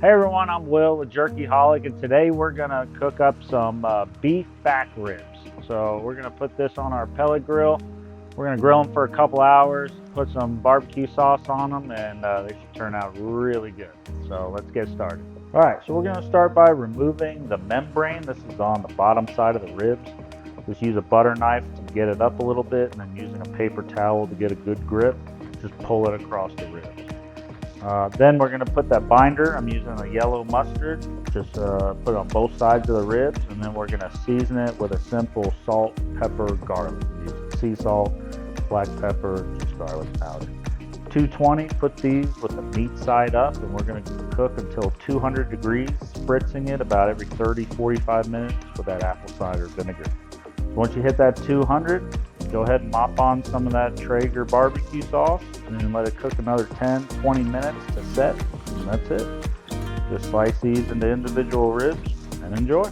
Hey everyone, I'm Will, the Jerkyholic, and today we're gonna cook up some beef back ribs. So we're gonna put this on our pellet grill. We're gonna grill them for a couple hours, put some barbecue sauce on them, and they should turn out really good. So let's get started. All right, so we're gonna start by removing the membrane. This is on the bottom side of the ribs. Just use a butter knife to get it up a little bit, and then using a paper towel to get a good grip, just pull it across the ribs. Then we're going to put that binder. I'm using a yellow mustard. Just put it on both sides of the ribs, and then we're going to season it with a simple salt, pepper, garlic. Use sea salt, black pepper, just garlic powder. 220, put these with the meat side up, and we're going to cook until 200 degrees, spritzing it about every 30-45 minutes with that apple cider vinegar. Once you hit that 200, go ahead and mop on some of that Traeger barbecue sauce and then let it cook another 10-20 minutes to set, and that's it. Just slice these into individual ribs and enjoy.